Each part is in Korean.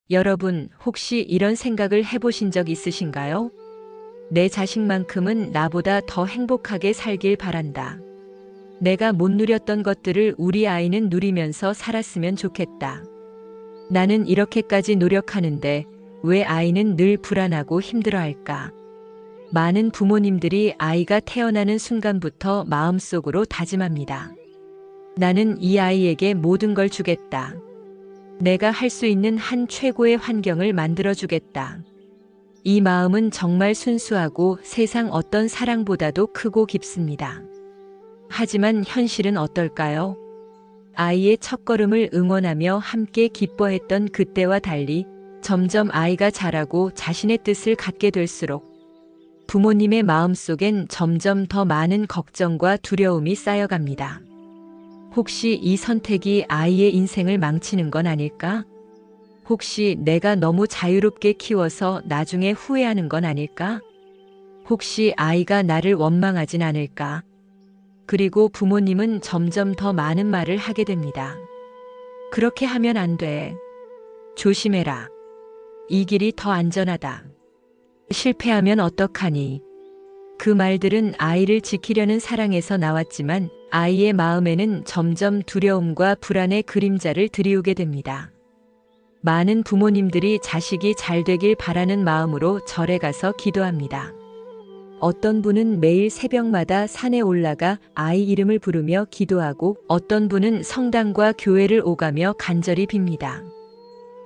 여러분, 혹시 이런 생각을 해보신 적 있으신가요? 내 자식만큼은 나보다 더 행복하게 살길 바란다. 내가 못 누렸던 것들을 우리 아이는 누리면서 살았으면 좋겠다. 나는 이렇게까지 노력하는데 왜 아이는 늘 불안하고 힘들어할까? 많은 부모님들이 아이가 태어나는 순간부터 마음속으로 다짐합니다. 나는 이 아이에게 모든 걸 주겠다. 내가 할 수 있는 한 최고의 환경을 만들어주겠다. 이 마음은 정말 순수하고 세상 어떤 사랑보다도 크고 깊습니다. 하지만 현실은 어떨까요? 아이의 첫걸음을 응원하며 함께 기뻐했던 그때와 달리 점점 아이가 자라고 자신의 뜻을 갖게 될수록 부모님의 마음속엔 점점 더 많은 걱정과 두려움이 쌓여갑니다. 혹시 이 선택이 아이의 인생을 망치는 건 아닐까? 혹시 내가 너무 자유롭게 키워서 나중에 후회하는 건 아닐까? 혹시 아이가 나를 원망하진 않을까? 그리고 부모님은 점점 더 많은 말을 하게 됩니다. 그렇게 하면 안 돼. 조심해라. 이 길이 더 안전하다. 실패하면 어떡하니? 그 말들은 아이를 지키려는 사랑에서 나왔지만 아이의 마음에는 점점 두려움과 불안의 그림자를 드리우게 됩니다. 많은 부모님들이 자식이 잘 되길 바라는 마음으로 절에 가서 기도합니다. 어떤 분은 매일 새벽마다 산에 올라가 아이 이름을 부르며 기도하고 어떤 분은 성당과 교회를 오가며 간절히 빕니다.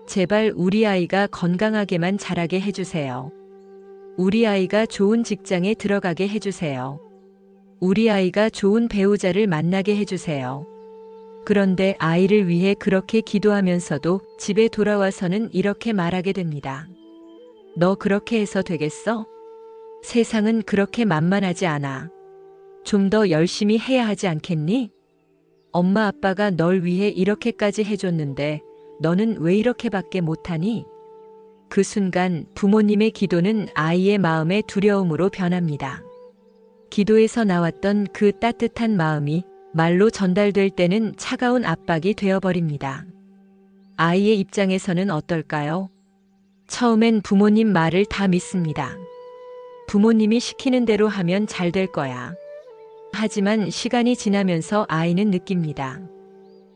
제발 우리 아이가 건강하게만 자라게 해주세요. 우리 아이가 좋은 직장에 들어가게 해주세요. 우리 아이가 좋은 배우자를 만나게 해주세요. 그런데 아이를 위해 그렇게 기도하면서도 집에 돌아와서는 이렇게 말하게 됩니다. 너 그렇게 해서 되겠어? 세상은 그렇게 만만하지 않아. 좀 더 열심히 해야 하지 않겠니? 엄마 아빠가 널 위해 이렇게까지 해줬는데 너는 왜 이렇게밖에 못하니? 그 순간 부모님의 기도는 아이의 마음의 두려움으로 변합니다. 기도에서 나왔던 그 따뜻한 마음이 말로 전달될 때는 차가운 압박이 되어버립니다. 아이의 입장에서는 어떨까요? 처음엔 부모님 말을 다 믿습니다. 부모님이 시키는 대로 하면 잘 될 거야. 하지만 시간이 지나면서 아이는 느낍니다.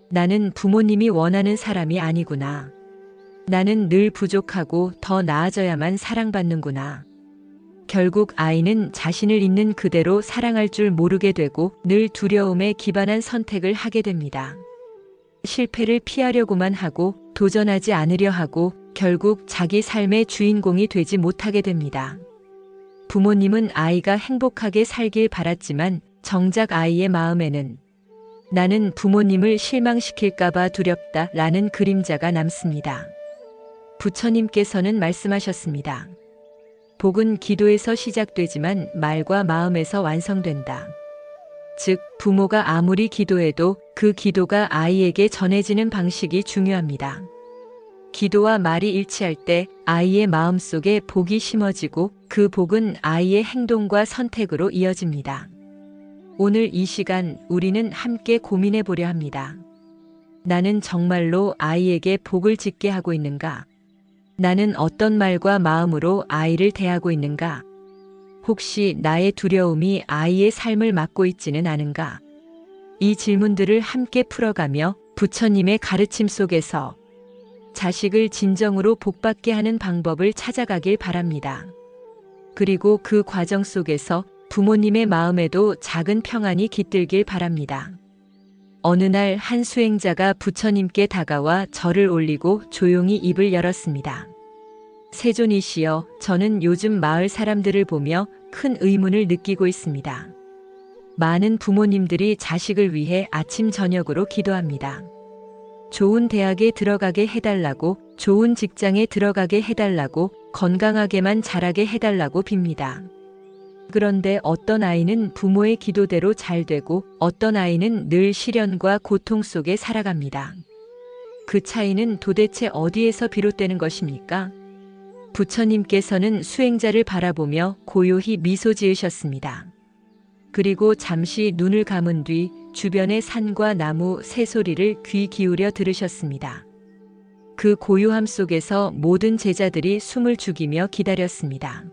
나는 부모님이 원하는 사람이 아니구나. 나는 늘 부족하고 더 나아져야만 사랑받는구나. 결국 아이는 자신을 있는 그대로 사랑할 줄 모르게 되고 늘 두려움에 기반한 선택을 하게 됩니다. 실패를 피하려고만 하고 도전하지 않으려 하고 결국 자기 삶의 주인공이 되지 못하게 됩니다. 부모님은 아이가 행복하게 살길 바랐지만 정작 아이의 마음에는 나는 부모님을 실망시킬까봐 두렵다 라는 그림자가 남습니다. 부처님께서는 말씀하셨습니다. 복은 기도에서 시작되지만 말과 마음에서 완성된다. 즉, 부모가 아무리 기도해도 그 기도가 아이에게 전해지는 방식이 중요합니다. 기도와 말이 일치할 때 아이의 마음속에 복이 심어지고 그 복은 아이의 행동과 선택으로 이어집니다. 오늘 이 시간 우리는 함께 고민해 보려 합니다. 나는 정말로 아이에게 복을 짓게 하고 있는가? 나는 어떤 말과 마음으로 아이를 대하고 있는가? 혹시 나의 두려움이 아이의 삶을 막고 있지는 않은가? 이 질문들을 함께 풀어가며 부처님의 가르침 속에서 자식을 진정으로 복받게 하는 방법을 찾아가길 바랍니다. 그리고 그 과정 속에서 부모님의 마음에도 작은 평안이 깃들길 바랍니다. 어느 날 한 수행자가 부처님께 다가와 절을 올리고 조용히 입을 열었습니다. 세존이시여, 저는 요즘 마을 사람들을 보며 큰 의문을 느끼고 있습니다. 많은 부모님들이 자식을 위해 아침 저녁으로 기도합니다. 좋은 대학에 들어가게 해달라고, 좋은 직장에 들어가게 해달라고, 건강하게만 자라게 해달라고 빕니다. 그런데 어떤 아이는 부모의 기도대로 잘 되고 어떤 아이는 늘 시련과 고통 속에 살아갑니다. 그 차이는 도대체 어디에서 비롯되는 것입니까? 부처님께서는 수행자를 바라보며 고요히 미소 지으셨습니다. 그리고 잠시 눈을 감은 뒤 주변의 산과 나무, 새소리를 귀 기울여 들으셨습니다. 그 그 고요함 속에서 모든 제자들이 숨을 죽이며 기다렸습니다.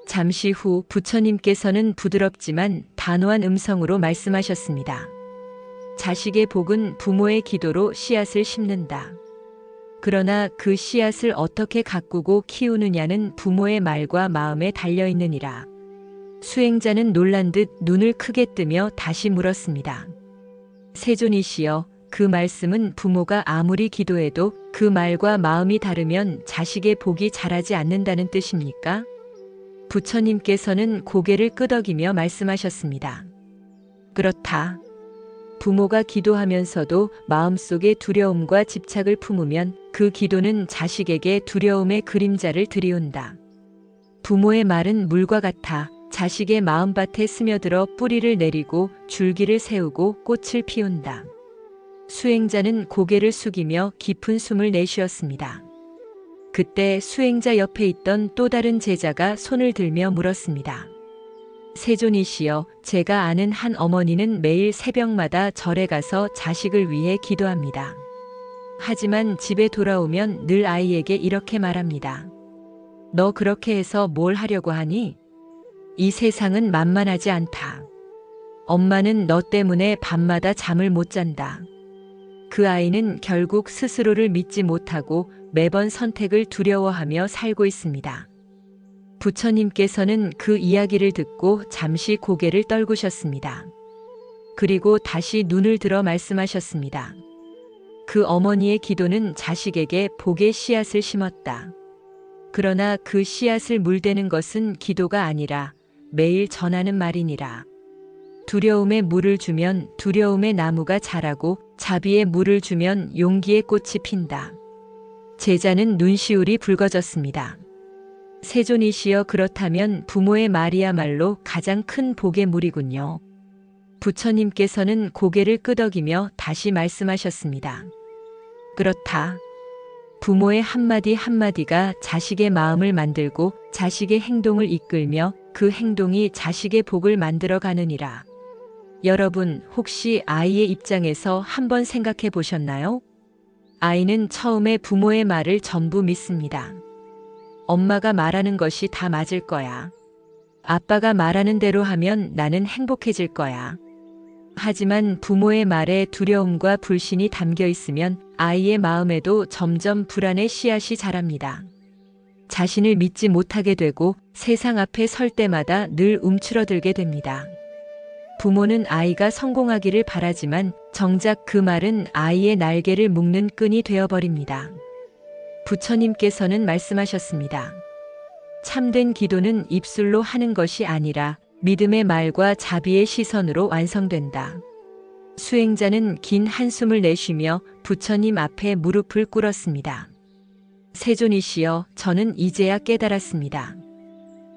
잠시 후 부처님께서는 부드럽지만 단호한 음성으로 말씀하셨습니다. 자식의 복은 부모의 기도로 씨앗을 심는다. 그러나 그 씨앗을 어떻게 가꾸고 키우느냐는 부모의 말과 마음에 달려있느니라. 수행자는 놀란 듯 눈을 크게 뜨며 다시 물었습니다. 세존이시여, 그 말씀은 부모가 아무리 기도해도 그 말과 마음이 다르면 자식의 복이 자라지 않는다는 뜻입니까? 부처님께서는 고개를 끄덕이며 말씀하셨습니다. 그렇다. 부모가 기도하면서도 마음속에 두려움과 집착을 품으면 그 기도는 자식에게 두려움의 그림자를 들이운다. 부모의 말은 물과 같아 자식의 마음밭에 스며들어 뿌리를 내리고 줄기를 세우고 꽃을 피운다. 수행자는 고개를 숙이며 깊은 숨을 내쉬었습니다. 그때 수행자 옆에 있던 또 다른 제자가 손을 들며 물었습니다. 세존이시여, 제가 아는 한 어머니는 매일 새벽마다 절에 가서 자식을 위해 기도합니다. 하지만 집에 돌아오면 늘 아이에게 이렇게 말합니다. 너 그렇게 해서 뭘 하려고 하니? 이 세상은 만만하지 않다. 엄마는 너 때문에 밤마다 잠을 못 잔다. 그 아이는 결국 스스로를 믿지 못하고 매번 선택을 두려워하며 살고 있습니다. 부처님께서는 그 이야기를 듣고 잠시 고개를 떨구셨습니다. 그리고 다시 눈을 들어 말씀하셨습니다. 그 어머니의 기도는 자식에게 복의 씨앗을 심었다. 그러나 그 씨앗을 물대는 것은 기도가 아니라 매일 전하는 말이니라. 두려움에 물을 주면 두려움의 나무가 자라고 자비에 물을 주면 용기의 꽃이 핀다. 제자는 눈시울이 붉어졌습니다. 세존이시여, 그렇다면 부모의 말이야말로 가장 큰 복의 물이군요. 부처님께서는 고개를 끄덕이며 다시 말씀하셨습니다. 그렇다. 부모의 한마디 한마디가 자식의 마음을 만들고 자식의 행동을 이끌며 그 행동이 자식의 복을 만들어 가느니라. 여러분, 혹시 아이의 입장에서 한번 생각해 보셨나요? 아이는 처음에 부모의 말을 전부 믿습니다. 엄마가 말하는 것이 다 맞을 거야. 아빠가 말하는 대로 하면 나는 행복해질 거야. 하지만 부모의 말에 두려움과 불신이 담겨 있으면 아이의 마음에도 점점 불안의 씨앗이 자랍니다. 자신을 믿지 못하게 되고 세상 앞에 설 때마다 늘 움츠러들게 됩니다. 부모는 아이가 성공하기를 바라지만 정작 그 말은 아이의 날개를 묶는 끈이 되어버립니다. 부처님께서는 말씀하셨습니다. 참된 기도는 입술로 하는 것이 아니라 믿음의 말과 자비의 시선으로 완성된다. 수행자는 긴 한숨을 내쉬며 부처님 앞에 무릎을 꿇었습니다. 세존이시여, 저는 이제야 깨달았습니다.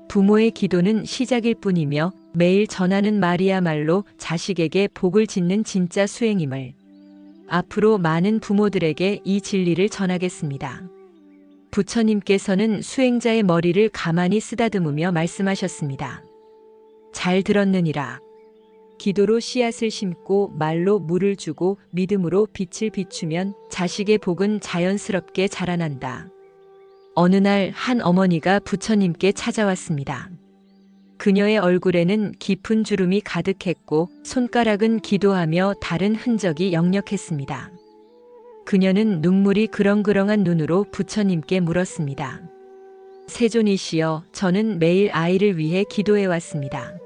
부모의 기도는 시작일 뿐이며 매일 전하는 말이야말로 자식에게 복을 짓는 진짜 수행임을. 앞으로 많은 부모들에게 이 진리를 전하겠습니다. 부처님께서는 수행자의 머리를 가만히 쓰다듬으며 말씀하셨습니다. 잘 들었느니라. 기도로 씨앗을 심고 말로 물을 주고 믿음으로 빛을 비추면 자식의 복은 자연스럽게 자라난다. 어느 날 한 어머니가 부처님께 찾아왔습니다. 그녀의 얼굴에는 깊은 주름이 가득했고 손가락은 기도하며 다른 흔적이 역력했습니다. 그녀는 눈물이 그렁그렁한 눈으로 부처님께 물었습니다. 세존이시여, 저는 매일 아이를 위해 기도해 왔습니다.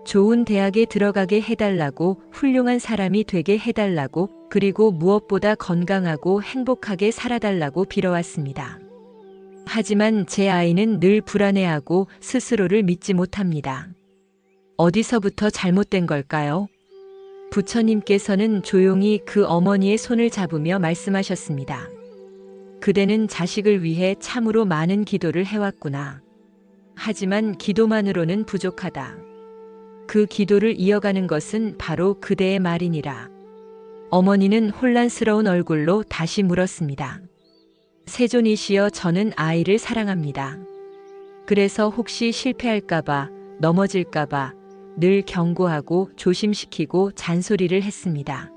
좋은 대학에 들어가게 해달라고, 훌륭한 사람이 되게 해달라고, 그리고 무엇보다 건강하고 행복하게 살아달라고 빌어왔습니다. 하지만 제 아이는 늘 불안해하고 스스로를 믿지 못합니다. 어디서부터 잘못된 걸까요? 부처님께서는 조용히 그 어머니의 손을 잡으며 말씀하셨습니다. 그대는 자식을 위해 참으로 많은 기도를 해왔구나. 하지만 기도만으로는 부족하다. 그 기도를 이어가는 것은 바로 그대의 말이니라. 어머니는 혼란스러운 얼굴로 다시 물었습니다. 세존이시여, 저는 아이를 사랑합니다. 그래서 혹시 실패할까봐, 넘어질까봐 늘 경고하고 조심시키고 잔소리를 했습니다.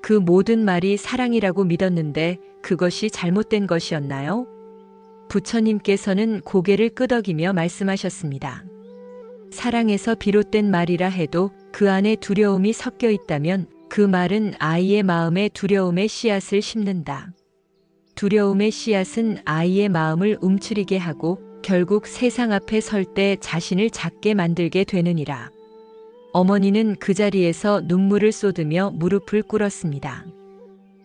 그 모든 말이 사랑이라고 믿었는데 그것이 잘못된 것이었나요? 부처님께서는 고개를 끄덕이며 말씀하셨습니다. 사랑에서 비롯된 말이라 해도 그 안에 두려움이 섞여 있다면 그 말은 아이의 마음에 두려움의 씨앗을 심는다. 두려움의 씨앗은 아이의 마음을 움츠리게 하고 결국 세상 앞에 설 때 자신을 작게 만들게 되느니라. 어머니는 그 자리에서 눈물을 쏟으며 무릎을 꿇었습니다.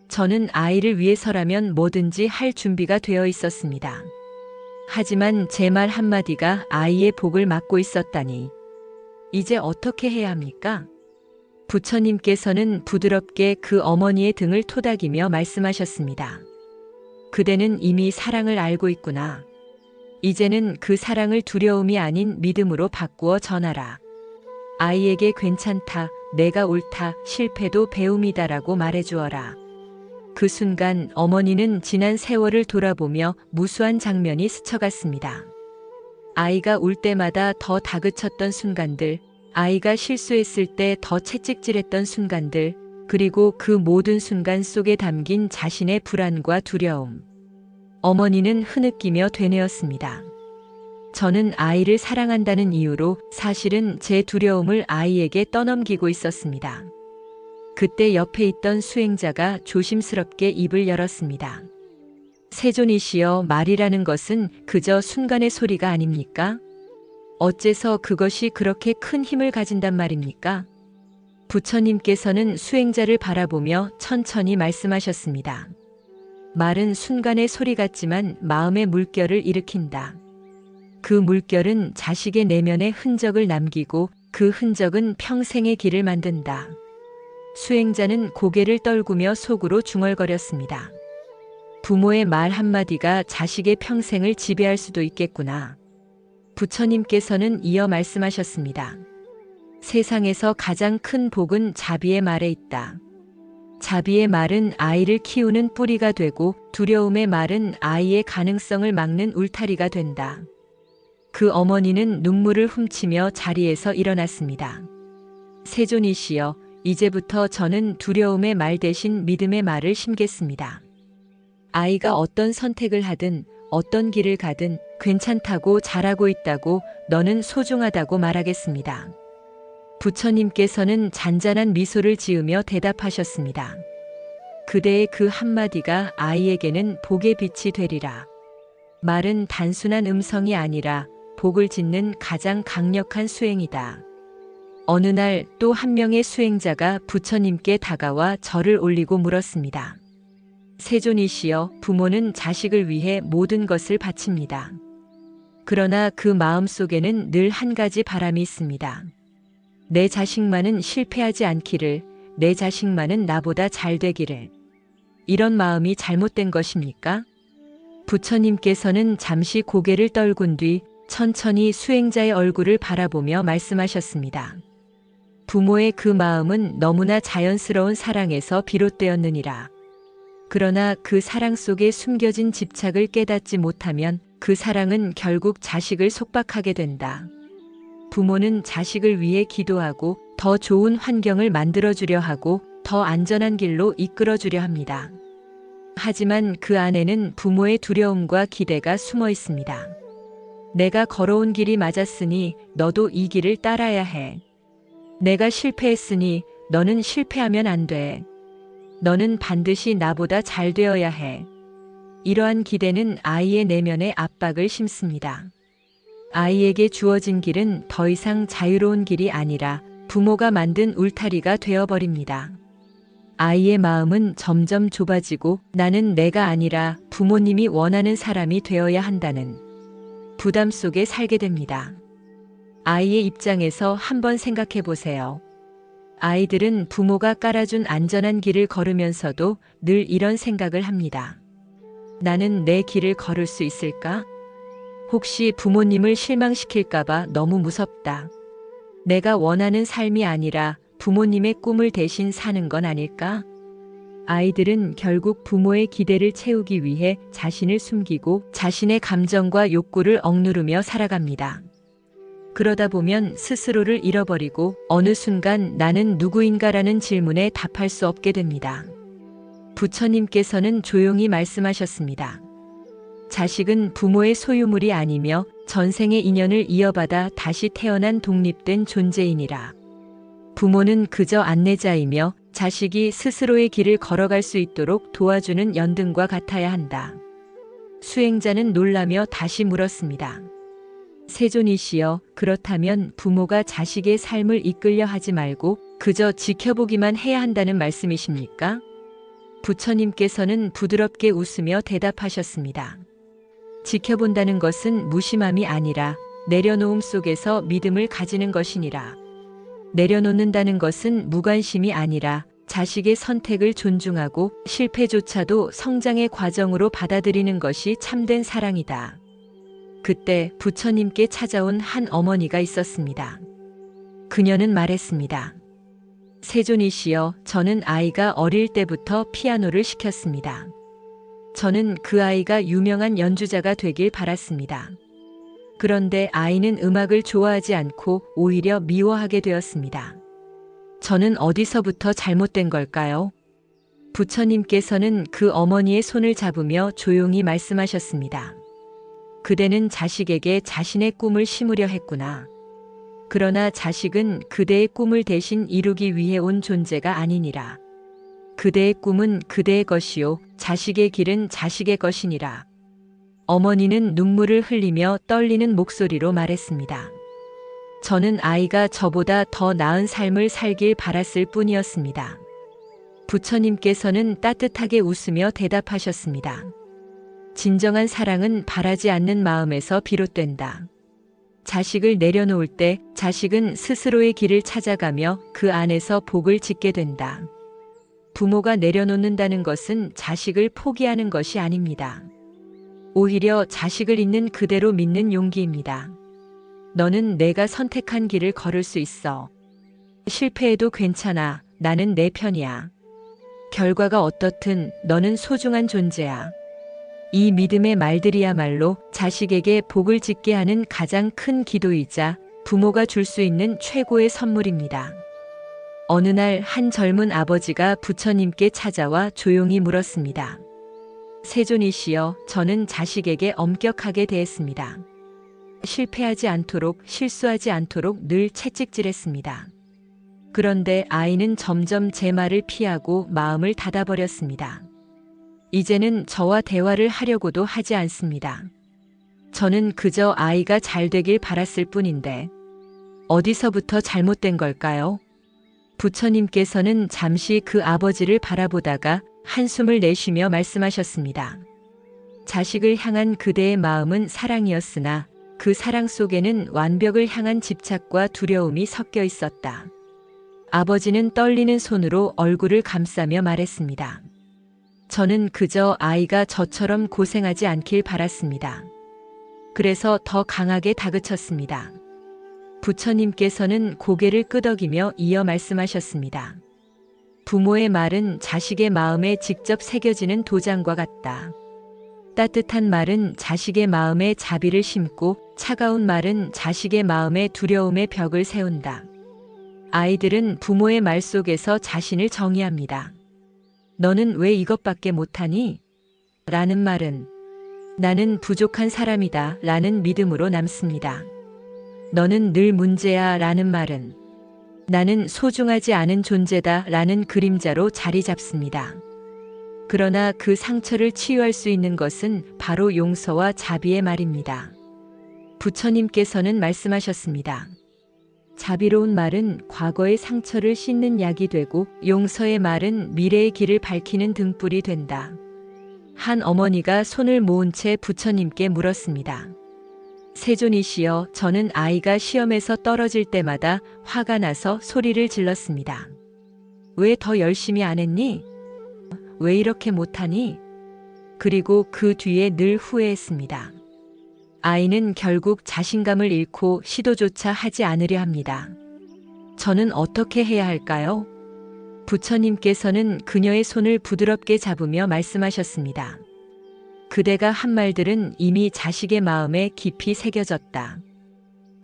저는 아이를 위해서라면 뭐든지 할 준비가 되어 있었습니다. 하지만 제 말 한마디가 아이의 복을 막고 있었다니. 이제 어떻게 해야 합니까? 부처님께서는 부드럽게 그 어머니의 등을 토닥이며 말씀하셨습니다. 그대는 이미 사랑을 알고 있구나. 이제는 그 사랑을 두려움이 아닌 믿음으로 바꾸어 전하라. 아이에게 괜찮다, 내가 옳다, 실패도 배움이다라고 말해주어라. 그 순간 어머니는 지난 세월을 돌아보며 무수한 장면이 스쳐갔습니다. 아이가 울 때마다 더 다그쳤던 순간들, 아이가 실수했을 때 더 채찍질했던 순간들, 그리고 그 모든 순간 속에 담긴 자신의 불안과 두려움. 어머니는 흐느끼며 되뇌었습니다. 저는 아이를 사랑한다는 이유로 사실은 제 두려움을 아이에게 떠넘기고 있었습니다. 그때 옆에 있던 수행자가 조심스럽게 입을 열었습니다. 세존이시여, 말이라는 것은 그저 순간의 소리가 아닙니까? 어째서 그것이 그렇게 큰 힘을 가진단 말입니까? 부처님께서는 수행자를 바라보며 천천히 말씀하셨습니다. 말은 순간의 소리 같지만 마음의 물결을 일으킨다. 그 물결은 자식의 내면에 흔적을 남기고 그 흔적은 평생의 길을 만든다. 수행자는 고개를 떨구며 속으로 중얼거렸습니다. 부모의 말 한마디가 자식의 평생을 지배할 수도 있겠구나. 부처님께서는 이어 말씀하셨습니다. 세상에서 가장 큰 복은 자비의 말에 있다. 자비의 말은 아이를 키우는 뿌리가 되고 두려움의 말은 아이의 가능성을 막는 울타리가 된다. 그 어머니는 눈물을 훔치며 자리에서 일어났습니다. 세존이시여, 이제부터 저는 두려움의 말 대신 믿음의 말을 심겠습니다. 아이가 어떤 선택을 하든 어떤 길을 가든 괜찮다고 잘하고 있다고 너는 소중하다고 말하겠습니다. 부처님께서는 잔잔한 미소를 지으며 대답하셨습니다. 그대의 그 한마디가 아이에게는 복의 빛이 되리라. 말은 단순한 음성이 아니라 복을 짓는 가장 강력한 수행이다. 어느 날 또 한 명의 수행자가 부처님께 다가와 절을 올리고 물었습니다. 세존이시여, 부모는 자식을 위해 모든 것을 바칩니다. 그러나 그 마음 속에는 늘 한 가지 바람이 있습니다. 내 자식만은 실패하지 않기를, 내 자식만은 나보다 잘 되기를. 이런 마음이 잘못된 것입니까? 부처님께서는 잠시 고개를 떨군 뒤 천천히 수행자의 얼굴을 바라보며 말씀하셨습니다. 부모의 그 마음은 너무나 자연스러운 사랑에서 비롯되었느니라. 그러나 그 사랑 속에 숨겨진 집착을 깨닫지 못하면 그 사랑은 결국 자식을 속박하게 된다. 부모는 자식을 위해 기도하고 더 좋은 환경을 만들어주려 하고 더 안전한 길로 이끌어주려 합니다. 하지만 그 안에는 부모의 두려움과 기대가 숨어 있습니다. 내가 걸어온 길이 맞았으니 너도 이 길을 따라야 해. 내가 실패했으니 너는 실패하면 안 돼. 너는 반드시 나보다 잘 되어야 해. 이러한 기대는 아이의 내면에 압박을 심습니다. 아이에게 주어진 길은 더 이상 자유로운 길이 아니라 부모가 만든 울타리가 되어버립니다. 아이의 마음은 점점 좁아지고 나는 내가 아니라 부모님이 원하는 사람이 되어야 한다는 부담 속에 살게 됩니다. 아이의 입장에서 한번 생각해 보세요. 아이들은 부모가 깔아준 안전한 길을 걸으면서도 늘 이런 생각을 합니다. 나는 내 길을 걸을 수 있을까? 혹시 부모님을 실망시킬까봐 너무 무섭다. 내가 원하는 삶이 아니라 부모님의 꿈을 대신 사는 건 아닐까? 아이들은 결국 부모의 기대를 채우기 위해 자신을 숨기고 자신의 감정과 욕구를 억누르며 살아갑니다. 그러다 보면 스스로를 잃어버리고 어느 순간 나는 누구인가라는 질문에 답할 수 없게 됩니다. 부처님께서는 조용히 말씀하셨습니다. 자식은 부모의 소유물이 아니며 전생의 인연을 이어받아 다시 태어난 독립된 존재이니라. 부모는 그저 안내자이며 자식이 스스로의 길을 걸어갈 수 있도록 도와주는 연등과 같아야 한다. 수행자는 놀라며 다시 물었습니다. 세존이시여, 그렇다면 부모가 자식의 삶을 이끌려 하지 말고 그저 지켜보기만 해야 한다는 말씀이십니까? 부처님께서는 부드럽게 웃으며 대답하셨습니다. 지켜본다는 것은 무심함이 아니라 내려놓음 속에서 믿음을 가지는 것이니라. 내려놓는다는 것은 무관심이 아니라 자식의 선택을 존중하고 실패조차도 성장의 과정으로 받아들이는 것이 참된 사랑이다. 그때 부처님께 찾아온 한 어머니가 있었습니다. 그녀는 말했습니다. 세존이시여, 저는 아이가 어릴 때부터 피아노를 시켰습니다. 저는 그 아이가 유명한 연주자가 되길 바랐습니다. 그런데 아이는 음악을 좋아하지 않고 오히려 미워하게 되었습니다. 저는 어디서부터 잘못된 걸까요? 부처님께서는 그 어머니의 손을 잡으며 조용히 말씀하셨습니다. 그대는 자식에게 자신의 꿈을 심으려 했구나. 그러나 자식은 그대의 꿈을 대신 이루기 위해 온 존재가 아니니라. 그대의 꿈은 그대의 것이요, 자식의 길은 자식의 것이니라. 어머니는 눈물을 흘리며 떨리는 목소리로 말했습니다. 저는 아이가 저보다 더 나은 삶을 살길 바랐을 뿐이었습니다. 부처님께서는 따뜻하게 웃으며 대답하셨습니다. 진정한 사랑은 바라지 않는 마음에서 비롯된다. 자식을 내려놓을 때 자식은 스스로의 길을 찾아가며 그 안에서 복을 짓게 된다. 부모가 내려놓는다는 것은 자식을 포기하는 것이 아닙니다. 오히려 자식을 있는 그대로 믿는 용기입니다. 너는 내가 선택한 길을 걸을 수 있어. 실패해도 괜찮아. 나는 내 편이야. 결과가 어떻든 너는 소중한 존재야. 이 믿음의 말들이야말로 자식에게 복을 짓게 하는 가장 큰 기도이자 부모가 줄 수 있는 최고의 선물입니다. 어느 날 한 젊은 아버지가 부처님께 찾아와 조용히 물었습니다. 세존이시여, 저는 자식에게 엄격하게 대했습니다. 실패하지 않도록, 실수하지 않도록 늘 채찍질했습니다. 그런데 아이는 점점 제 말을 피하고 마음을 닫아버렸습니다. 이제는 저와 대화를 하려고도 하지 않습니다. 저는 그저 아이가 잘 되길 바랐을 뿐인데 어디서부터 잘못된 걸까요? 부처님께서는 잠시 그 아버지를 바라보다가 한숨을 내쉬며 말씀하셨습니다. 자식을 향한 그대의 마음은 사랑이었으나 그 사랑 속에는 완벽을 향한 집착과 두려움이 섞여 있었다. 아버지는 떨리는 손으로 얼굴을 감싸며 말했습니다. 저는 그저 아이가 저처럼 고생하지 않길 바랐습니다. 그래서 더 강하게 다그쳤습니다. 부처님께서는 고개를 끄덕이며 이어 말씀하셨습니다. 부모의 말은 자식의 마음에 직접 새겨지는 도장과 같다. 따뜻한 말은 자식의 마음에 자비를 심고 차가운 말은 자식의 마음에 두려움의 벽을 세운다. 아이들은 부모의 말 속에서 자신을 정의합니다. 너는 왜 이것밖에 못하니? 라는 말은 나는 부족한 사람이다 라는 믿음으로 남습니다. 너는 늘 문제야 라는 말은 나는 소중하지 않은 존재다 라는 그림자로 자리 잡습니다. 그러나 그 상처를 치유할 수 있는 것은 바로 용서와 자비의 말입니다. 부처님께서는 말씀하셨습니다. 자비로운 말은 과거의 상처를 씻는 약이 되고 용서의 말은 미래의 길을 밝히는 등불이 된다. 한 어머니가 손을 모은 채 부처님께 물었습니다. 세존이시여, 저는 아이가 시험에서 떨어질 때마다 화가 나서 소리를 질렀습니다. 왜 더 열심히 안 했니? 왜 이렇게 못하니? 그리고 그 뒤에 늘 후회했습니다. 아이는 결국 자신감을 잃고 시도조차 하지 않으려 합니다. 저는 어떻게 해야 할까요? 부처님께서는 그녀의 손을 부드럽게 잡으며 말씀하셨습니다. 그대가 한 말들은 이미 자식의 마음에 깊이 새겨졌다.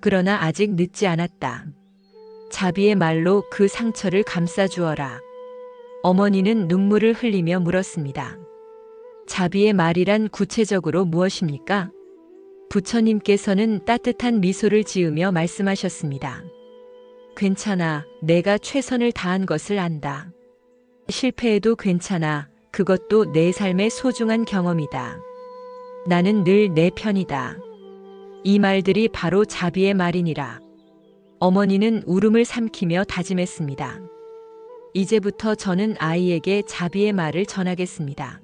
그러나 아직 늦지 않았다. 자비의 말로 그 상처를 감싸주어라. 어머니는 눈물을 흘리며 물었습니다. 자비의 말이란 구체적으로 무엇입니까? 부처님께서는 따뜻한 미소를 지으며 말씀하셨습니다. 괜찮아. 내가 최선을 다한 것을 안다. 실패해도 괜찮아. 그것도 내 삶의 소중한 경험이다. 나는 늘 내 편이다. 이 말들이 바로 자비의 말이니라. 어머니는 울음을 삼키며 다짐했습니다. 이제부터 저는 아이에게 자비의 말을 전하겠습니다.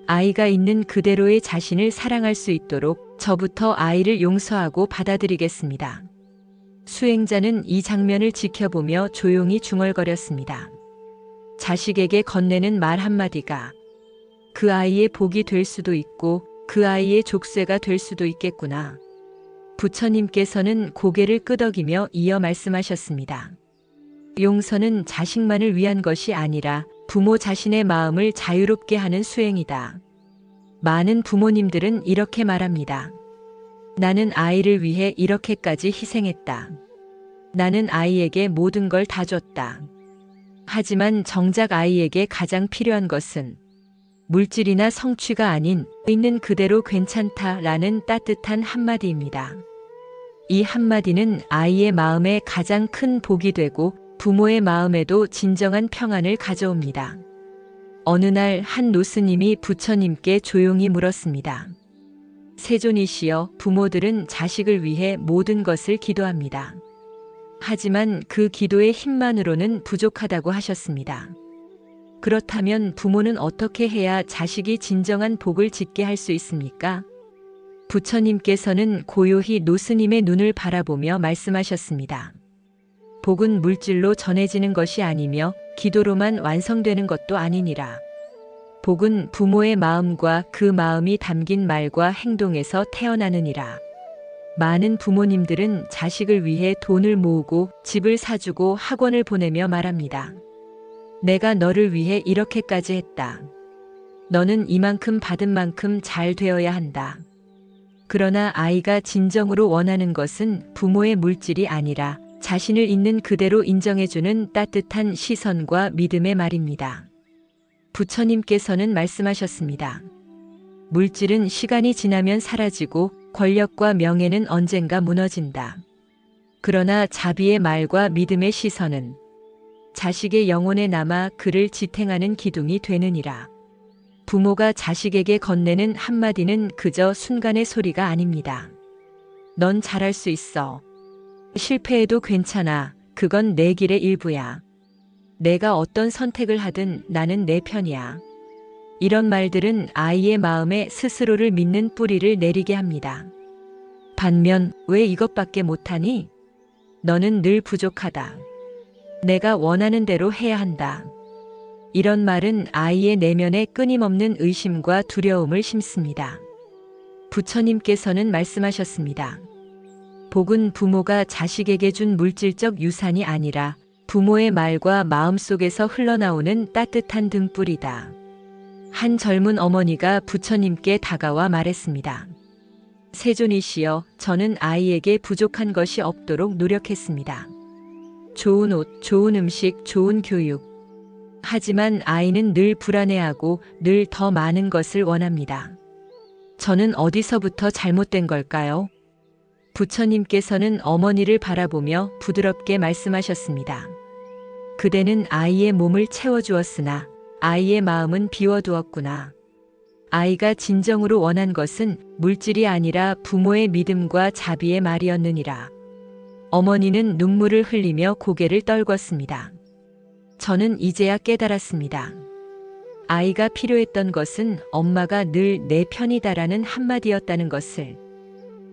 아이가 있는 그대로의 자신을 사랑할 수 있도록 저부터 아이를 용서하고 받아들이겠습니다. 수행자는 이 장면을 지켜보며 조용히 중얼거렸습니다. 자식에게 건네는 말 한마디가 그 아이의 복이 될 수도 있고 그 아이의 족쇄가 될 수도 있겠구나. 부처님께서는 고개를 끄덕이며 이어 말씀하셨습니다. 용서는 자식만을 위한 것이 아니라 부모 자신의 마음을 자유롭게 하는 수행이다. 많은 부모님들은 이렇게 말합니다. 나는 아이를 위해 이렇게까지 희생했다. 나는 아이에게 모든 걸 다 줬다. 하지만 정작 아이에게 가장 필요한 것은 물질이나 성취가 아닌 있는 그대로 괜찮다라는 따뜻한 한마디입니다. 이 한마디는 아이의 마음에 가장 큰 복이 되고 부모의 마음에도 진정한 평안을 가져옵니다. 어느 날 한 노스님이 부처님께 조용히 물었습니다. 세존이시여, 부모들은 자식을 위해 모든 것을 기도합니다. 하지만 그 기도의 힘만으로는 부족하다고 하셨습니다. 그렇다면 부모는 어떻게 해야 자식이 진정한 복을 짓게 할 수 있습니까? 부처님께서는 고요히 노스님의 눈을 바라보며 말씀하셨습니다. 복은 물질로 전해지는 것이 아니며 기도로만 완성되는 것도 아니니라. 복은 부모의 마음과 그 마음이 담긴 말과 행동에서 태어나느니라. 많은 부모님들은 자식을 위해 돈을 모으고 집을 사주고 학원을 보내며 말합니다. 내가 너를 위해 이렇게까지 했다. 너는 이만큼 받은 만큼 잘 되어야 한다. 그러나 아이가 진정으로 원하는 것은 부모의 물질이 아니라 자신을 있는 그대로 인정해주는 따뜻한 시선과 믿음의 말입니다. 부처님께서는 말씀하셨습니다. 물질은 시간이 지나면 사라지고 권력과 명예는 언젠가 무너진다. 그러나 자비의 말과 믿음의 시선은 자식의 영혼에 남아 그를 지탱하는 기둥이 되느니라. 부모가 자식에게 건네는 한마디는 그저 순간의 소리가 아닙니다. 넌 잘할 수 있어. 실패해도 괜찮아. 그건 내 길의 일부야. 내가 어떤 선택을 하든 나는 내 편이야. 이런 말들은 아이의 마음에 스스로를 믿는 뿌리를 내리게 합니다. 반면 왜 이것밖에 못하니? 너는 늘 부족하다. 내가 원하는 대로 해야 한다. 이런 말은 아이의 내면에 끊임없는 의심과 두려움을 심습니다. 부처님께서는 말씀하셨습니다. 복은 부모가 자식에게 준 물질적 유산이 아니라 부모의 말과 마음 속에서 흘러나오는 따뜻한 등불이다. 한 젊은 어머니가 부처님께 다가와 말했습니다. 세존이시여, 저는 아이에게 부족한 것이 없도록 노력했습니다. 좋은 옷, 좋은 음식, 좋은 교육. 하지만 아이는 늘 불안해하고 늘 더 많은 것을 원합니다. 저는 어디서부터 잘못된 걸까요? 부처님께서는 어머니를 바라보며 부드럽게 말씀하셨습니다. 그대는 아이의 몸을 채워주었으나 아이의 마음은 비워두었구나. 아이가 진정으로 원한 것은 물질이 아니라 부모의 믿음과 자비의 말이었느니라. 어머니는 눈물을 흘리며 고개를 떨궜습니다. 저는 이제야 깨달았습니다. 아이가 필요했던 것은 엄마가 늘 내 편이다라는 한마디였다는 것을.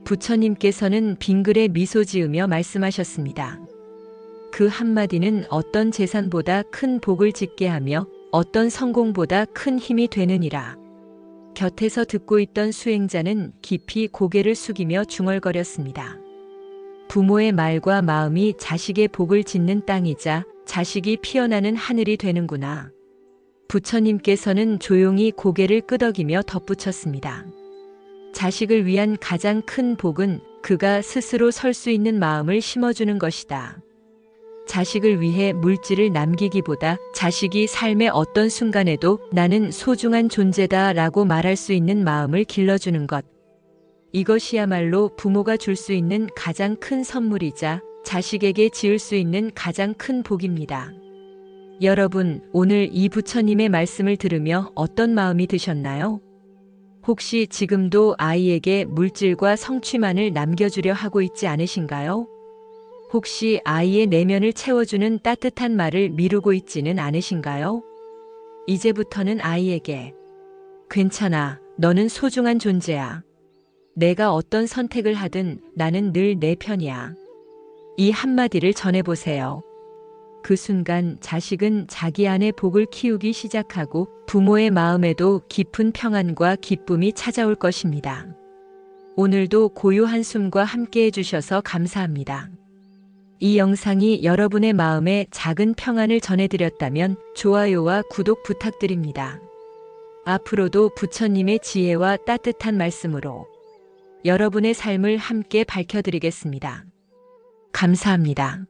부처님께서는 빙글에 미소 지으며 말씀하셨습니다. 그 한마디는 어떤 재산보다 큰 복을 짓게 하며 어떤 성공보다 큰 힘이 되느니라. 곁에서 듣고 있던 수행자는 깊이 고개를 숙이며 중얼거렸습니다. 부모의 말과 마음이 자식의 복을 짓는 땅이자 자식이 피어나는 하늘이 되는구나. 부처님께서는 조용히 고개를 끄덕이며 덧붙였습니다. 자식을 위한 가장 큰 복은 그가 스스로 설 수 있는 마음을 심어주는 것이다. 자식을 위해 물질을 남기기보다 자식이 삶의 어떤 순간에도 나는 소중한 존재다 라고 말할 수 있는 마음을 길러주는 것. 이것이야말로 부모가 줄 수 있는 가장 큰 선물이자 자식에게 지을 수 있는 가장 큰 복입니다. 여러분, 오늘 이 부처님의 말씀을 들으며 어떤 마음이 드셨나요? 혹시 지금도 아이에게 물질과 성취만을 남겨주려 하고 있지 않으신가요? 혹시 아이의 내면을 채워주는 따뜻한 말을 미루고 있지는 않으신가요? 이제부터는 아이에게 괜찮아, 너는 소중한 존재야. 내가 어떤 선택을 하든 나는 늘 내 편이야. 이 한마디를 전해보세요. 그 순간 자식은 자기 안에 복을 키우기 시작하고 부모의 마음에도 깊은 평안과 기쁨이 찾아올 것입니다. 오늘도 고요 한숨과 함께 해주셔서 감사합니다. 이 영상이 여러분의 마음에 작은 평안을 전해드렸다면 좋아요와 구독 부탁드립니다. 앞으로도 부처님의 지혜와 따뜻한 말씀으로 여러분의 삶을 함께 밝혀드리겠습니다. 감사합니다.